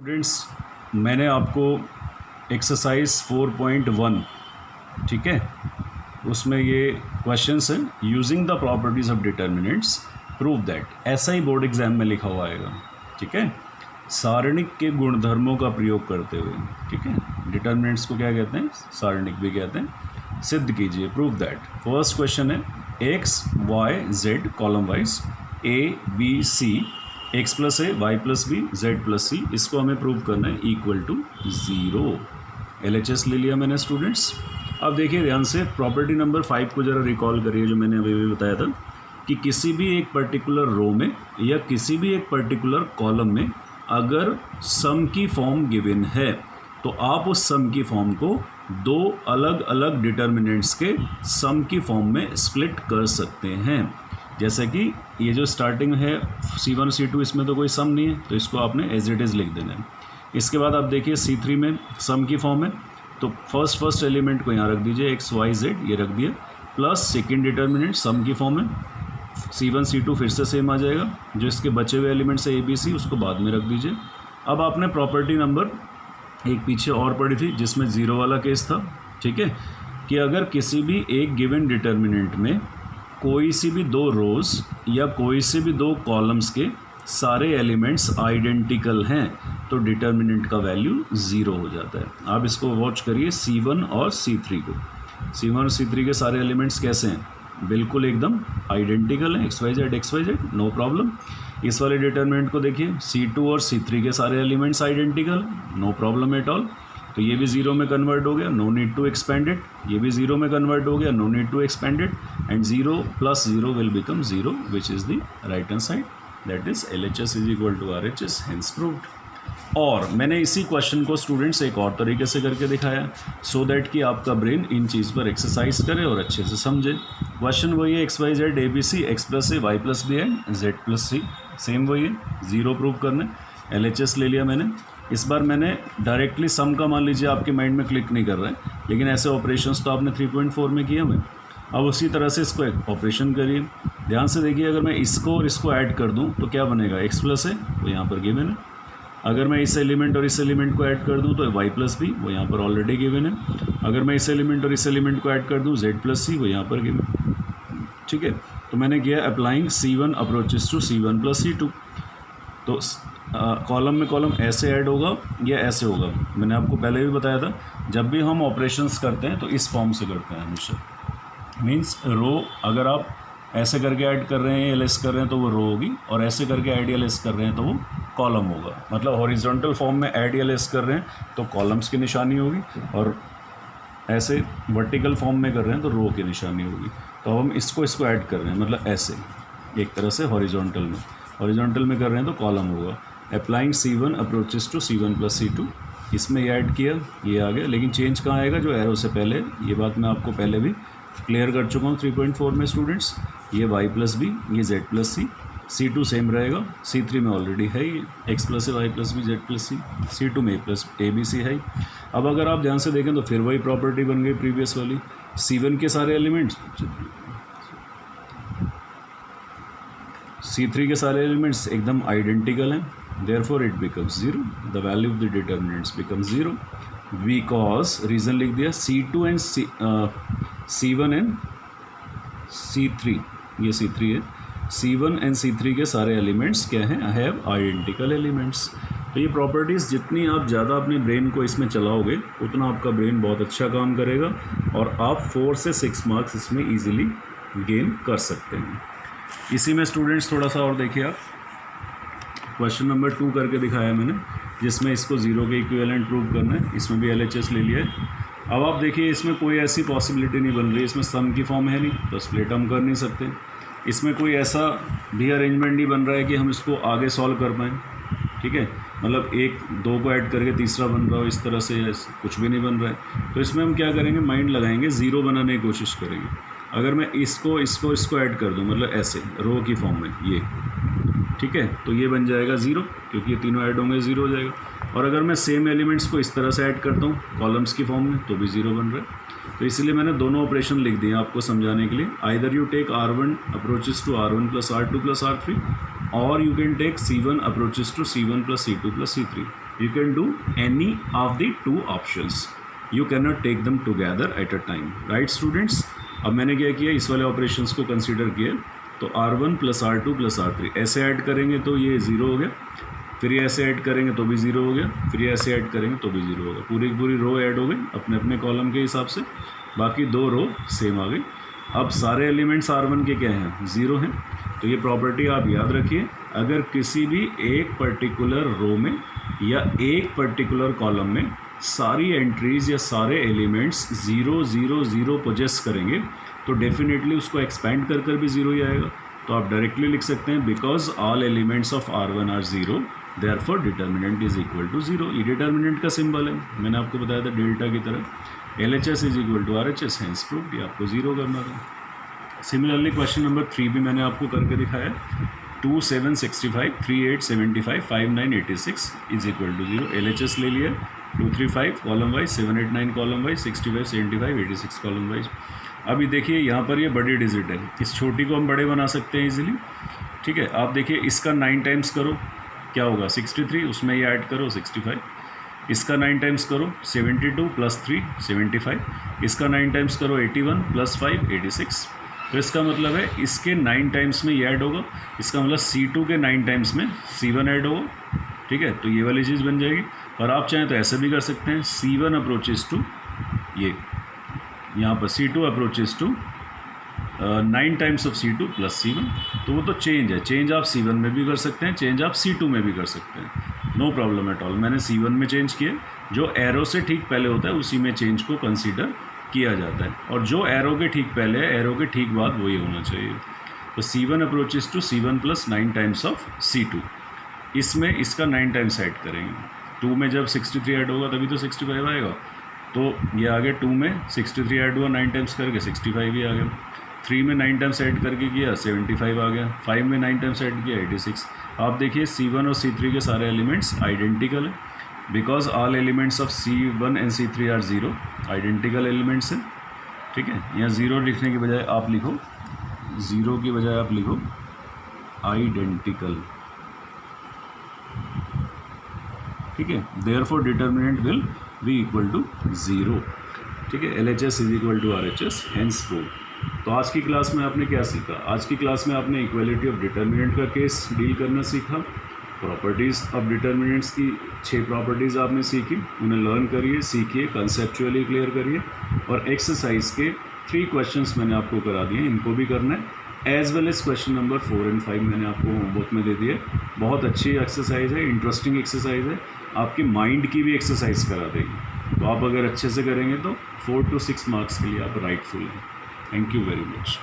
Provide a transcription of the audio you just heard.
Students, मैंने आपको exercise 4.1 ठीक है, उसमें ये क्वेश्चंस हैं। Using the properties of determinants prove that, ऐसा ही बोर्ड एग्जाम में लिखा हुआ आएगा। ठीक है, सारणिक के गुणधर्मों का प्रयोग करते हुए, ठीक है, डिटर्मिनेंट्स को क्या कहते हैं, सारणिक भी कहते हैं। सिद्ध कीजिए, प्रूव दैट। फर्स्ट क्वेश्चन है X Y Z column wise A B C, X plus A Y plus B Z plus C, इसको हमें प्रूव करना है इक्वल टू 0। LHS ले लिया मैंने स्टूडेंट्स। अब देखिए ध्यान से, प्रॉपर्टी नंबर 5 को ज़रा रिकॉल करिए जो मैंने अभी भी बताया था कि किसी भी एक पर्टिकुलर रो में या किसी भी एक पर्टिकुलर कॉलम में अगर सम की फॉर्म गिवन है तो आप उस सम की फॉर्म को दो अलग अलग डिटर्मिनेंट्स के सम की फॉर्म में स्प्लिट कर सकते हैं। जैसे कि ये जो स्टार्टिंग है C1 C2, इसमें तो कोई सम नहीं है तो इसको आपने एज इट इज़ लिख देना है। इसके बाद आप देखिए C3 में सम की फॉर्म है तो फर्स्ट एलिमेंट को यहाँ रख दीजिए, एक्स वाई जेड ये रख दिया, प्लस सेकेंड डिटर्मिनेंट सम की फॉर्म है C1 C2 फिर से सेम आ जाएगा, जो इसके बचे हुए एलिमेंट्स है ABC उसको बाद में रख दीजिए। अब आपने प्रॉपर्टी नंबर एक पीछे और पढ़ी थी जिसमें 0 वाला केस था, ठीक है, कि अगर किसी भी एक गिवन डिटर्मिनेंट में कोई सी भी दो रोज़ या कोई से भी दो कॉलम्स के सारे एलिमेंट्स आइडेंटिकल हैं तो डिटर्मिनेंट का वैल्यू 0 हो जाता है। आप इसको वॉच करिए C1 और C3 को। C1 और C3 के सारे एलिमेंट्स कैसे हैं, बिल्कुल एकदम आइडेंटिकल हैं, X Y Z no problem. इस वाले डिटर्मिनेंट को देखिए, C2 और C3 के सारे elements identical, no problem at all. तो ये भी 0 में कन्वर्ट हो गया, no need to expand it. ये भी 0 में कन्वर्ट हो गया, no need to expand it. And 0 plus 0 will become 0 which is the right hand side, that is LHS is equal to RHS, hence proved. और मैंने इसी क्वेश्चन को students एक और तरीके से करके दिखाया सो दैट कि आपका ब्रेन इन चीज़ पर एक्सरसाइज करे और अच्छे से समझे। क्वेश्चन वही है, X Y Z ABC, X plus A Y plus B and Z plus C, same वही है, 0 प्रूव करने। LHS ले लिया मैंने। इस बार मैंने डायरेक्टली सम का मान लीजिए आपके माइंड में क्लिक नहीं कर रहा है, लेकिन ऐसे ऑपरेशंस तो आपने 3.4 में किए हुए। अब उसी तरह से इसको एक ऑपरेशन करिए, ध्यान से देखिए। अगर मैं इसको और इसको ऐड कर दूं तो क्या बनेगा, एक्स प्लस है वो यहाँ पर गिवन है। अगर मैं इस एलिमेंट और इस एलिमेंट को ऐड कर दूं तो वाई प्लस बी वो यहाँ पर ऑलरेडी गिवन है। अगर मैं इस एलिमेंट और इस एलिमेंट को ऐड कर दूं जेड प्लस सी वो यहाँ पर गिवन, ठीक है। तो मैंने किया applying C1 approaches to C1 plus C2। तो कॉलम में कॉलम ऐसे ऐड होगा या ऐसे होगा। मैंने आपको पहले भी बताया था, जब भी हम ऑपरेशंस करते हैं तो इस फॉर्म से करते हैं हमेशा। मींस रो अगर आप ऐसे करके ऐड कर रहे हैं LS कर रहे हैं तो वो रो होगी, और ऐसे करके ऐड LS कर रहे हैं तो वो कॉलम होगा। मतलब हॉरिजॉन्टल फॉर्म में ऐड LS कर रहे हैं तो कॉलम्स की निशानी होगी, और ऐसे वर्टिकल फॉर्म में कर रहे हैं तो रो की निशानी होगी। तो हम इसको ऐड कर रहे हैं, मतलब ऐसे एक तरह से हॉरिजॉन्टल में कर रहे हैं तो कॉलम होगा। Applying C1 approaches to C1 plus C2, इसमें ये ऐड किया, ये आ गया, लेकिन चेंज कहाँ आएगा, जो एरो से पहले। ये बात मैं आपको पहले भी क्लियर कर चुका हूँ 3.4 में स्टूडेंट्स। ये वाई प्लस बी, ये Z plus C, C2 same रहेगा, C3 में ऑलरेडी है ये X plus A Y plus B Z plus C, C2 में प्लस ABC है। अब अगर आप ध्यान से देखें तो फिर वही प्रॉपर्टी बन गई प्रीवियस वाली। C1 के सारे एलिमेंट्स, C3 के सारे एलिमेंट्स एकदम आइडेंटिकल हैं, therefore it becomes 0, the value of the determinants becomes 0 because reason लिख दिया C2 and C1 and C3, ये C3 है, C1 एंड C3 के सारे एलिमेंट्स क्या हैं, हैव आइडेंटिकल एलिमेंट्स। तो ये प्रॉपर्टीज़ जितनी आप ज़्यादा अपने ब्रेन को इसमें चलाओगे उतना आपका ब्रेन बहुत अच्छा काम करेगा और आप 4 से 6 मार्क्स इसमें ईजिली गेन कर सकते हैं। इसी में स्टूडेंट्स थोड़ा सा और देखिए, आप क्वेश्चन नंबर 2 करके दिखाया मैंने, जिसमें इसको 0 के इक्विवेलेंट प्रूव करना है। इसमें भी LHS ले लिया है। अब आप देखिए इसमें कोई ऐसी पॉसिबिलिटी नहीं बन रही, इसमें सम की फॉर्म है नहीं तो स्प्लिट हम कर नहीं सकते। इसमें कोई ऐसा भी अरेंजमेंट नहीं बन रहा है कि हम इसको आगे सॉल्व कर पाएँ, ठीक है, मतलब 1 2 को ऐड करके तीसरा बन रहा हो इस तरह से, कुछ भी नहीं बन रहा है। तो इसमें हम क्या करेंगे, माइंड लगाएंगे, 0 बनाने की कोशिश करेंगे। अगर मैं इसको ऐड कर दूं, मतलब ऐसे रो की फॉर्म में ये, ठीक है, तो ये बन जाएगा 0 क्योंकि ये तीनों ऐड होंगे 0 हो जाएगा। और अगर मैं सेम एलिमेंट्स को इस तरह से ऐड करता हूँ कॉलम्स की फॉर्म में तो भी 0 बन रहा है। तो इसलिए मैंने दोनों ऑपरेशन लिख दिए आपको समझाने के लिए। Either you take R1 approaches to R1 plus R2 plus R3, और you can take C1 approaches to C1 plus C2 plus C3। You can do any of the two options. You cannot take them together at a time. Right students? अब मैंने क्या किया, इस वाले operations को consider किया, तो R1 plus R2 plus R3 ऐसे ऐड करेंगे तो ये 0 हो गया, फिर ये ऐसे ऐड करेंगे तो भी 0 हो गया, फिर ये ऐसे ऐड करेंगे तो भी 0 होगा। पूरी की पूरी रो ऐड हो गई अपने अपने कॉलम के हिसाब से, बाकी दो रो सेम आ गई। अब सारे एलिमेंट्स R1 के क्या हैं, 0 हैं। तो ये प्रॉपर्टी आप याद रखिए, अगर किसी भी एक पर्टिकुलर रो में या एक पर्टिकुलर कॉलम में सारी एंट्रीज़ या सारे एलिमेंट्स 0 0 0 पोजेस करेंगे तो डेफिनेटली उसको एक्सपेंड कर कर भी 0 ही आएगा। तो आप डायरेक्टली लिख सकते हैं because all elements of R1 are 0 therefore determinant is equal to 0। ये डिटर्मिनेंट का सिंबल है, मैंने आपको बताया था डेल्टा की तरह। LHS is equal to RHS, hence proved, ये आपको 0 करना था। सिमिलरली क्वेश्चन नंबर 3 भी मैंने आपको करके दिखाया, 2 7 65 3 8 75 5 9 86 इज इक्वल टू 0। LHS ले लिया, 2 3 5 column wise, 7 8 9 column wise, 65 75 86 column wise. अभी देखिए यहाँ पर ये बड़ी डिजिट है, इस छोटी को हम बड़े बना सकते हैं इजीली, ठीक है। आप देखिए इसका 9 टाइम्स करो, क्या होगा 63, उसमें ये ऐड करो 65, इसका 9 टाइम्स करो 72 प्लस 3 75, इसका 9 टाइम्स करो 81 प्लस 5 86। तो इसका मतलब है इसके 9 टाइम्स में ये ऐड होगा, इसका मतलब C2 के 9 टाइम्स में C1 ऐड होगा, ठीक है। तो ये वाली चीज़ बन जाएगी। और आप चाहें तो ऐसे भी कर सकते हैं, C1 अप्रोचेस टू, ये यहाँ पर C2 approaches to 9 times of C2 plus C1। तो वो तो चेंज है, चेंज आप C1 में भी कर सकते हैं, चेंज आप C2 में भी कर सकते हैं, नो प्रॉब्लम एट ऑल। मैंने C1 में चेंज किया, जो एरो से ठीक पहले होता है उसी में चेंज को कंसीडर किया जाता है, और जो एरो के ठीक पहले है, एरो के ठीक बाद वही होना चाहिए। तो C1 approaches to C1 plus 9 times of C2, इसमें इसका 9 टाइम्स ऐड करेंगे। 2 में जब 63 ऐड होगा तभी तो 65 आएगा, तो ये आ गया 2 में 63 ऐड हुआ 9 टाइम्स करके 65 ही आ गया। 3 में 9 टाइम्स ऐड करके किया 75 आ गया। 5 में 9 टाइम्स ऐड किया 86। आप देखिए C1 और C3 के सारे एलिमेंट्स आइडेंटिकल है, because all elements of C1 and C3 are 0, identical elements हैं, ठीक है। यहाँ 0 लिखने की बजाय आप लिखो, 0 की बजाय आप लिखो आइडेंटिकल, ठीक है। Therefore determinant will be equal to 0, ठीक है। LHS is equal to RHS, hence proved. तो आज की क्लास में आपने क्या सीखा? आज की क्लास में आपने इक्वालिटी ऑफ डिटर्मिनेंट का केस डील करना सीखा, प्रॉपर्टीज़ ऑफ डिटर्मिनेंट्स की 6 प्रॉपर्टीज़ आपने सीखी, उन्हें लर्न करिए, सीखिए, कंसेप्चुअली क्लियर करिए, और एक्सरसाइज के 3 क्वेश्चंस मैंने आपको करा दिए, इनको भी करना है, as well as question number 4 and 5 मैंने आपको होमवर्क में दे दिए। बहुत अच्छी एक्सरसाइज है, इंटरेस्टिंग एक्सरसाइज है, आपके माइंड की भी एक्सरसाइज करा देगी। तो आप अगर अच्छे से करेंगे तो 4 to 6 मार्क्स के लिए आप राइटफुल हैं। Thank you very much.